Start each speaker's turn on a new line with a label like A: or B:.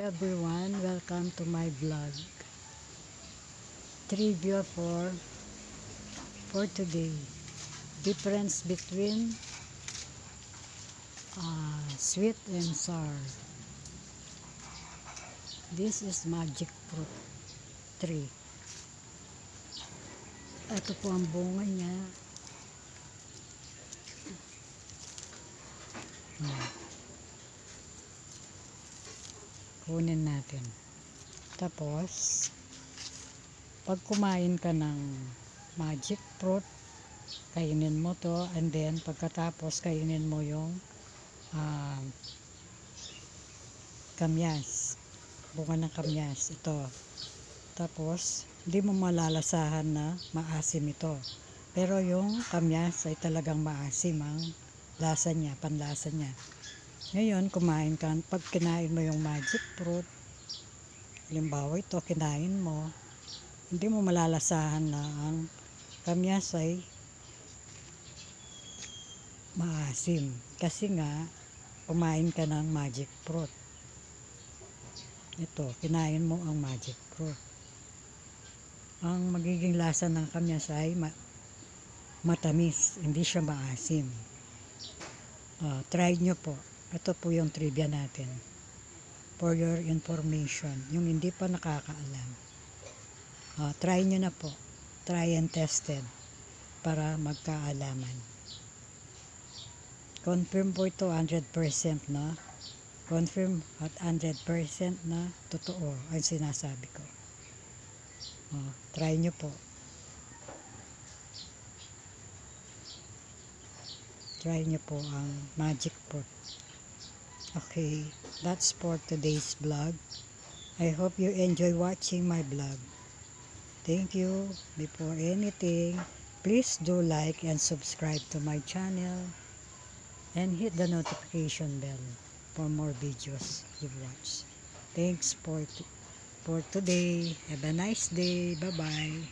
A: everyone, welcome to my vlog. Trivia for today. Difference between sweet and sour. This is magic fruit tree. Ito po ang bunga niya. Kunin natin. Tapos, pag kumain ka ng magic fruit, kainin mo to, and then pagkatapos kainin mo yung kamyas, bunga ng kamyas, ito. Tapos, hindi mo malalasahan na maasim ito. Pero yung kamyas ay talagang maasim ang lasa niya, panlasa niya. Ngayon, kumain ka, pag kinain mo yung magic fruit, halimbawa ito, kinain mo, hindi mo malalasahan na ang kamyas ay maasim. Kasi nga, kumain ka ng magic fruit. Ito, kinain mo ang magic fruit. Ang magiging lasa ng kamyas ay matamis, hindi siya maasim. Try nyo po. Ito po yung trivia natin. For your information, yung hindi pa nakakaalam. Try nyo na po. Try and tested para magkaalaman. Confirm po ito 100% na. Confirm at 100% na totoo ang sinasabi ko. Try nyo po. Try nyo po ang magic fruit. Okay, that's for today's vlog. I hope you enjoy watching my vlog. Thank you. Before anything, please do like and subscribe to my channel and hit the notification bell for more videos you watch. Thanks for today. Have a nice day. Bye-bye.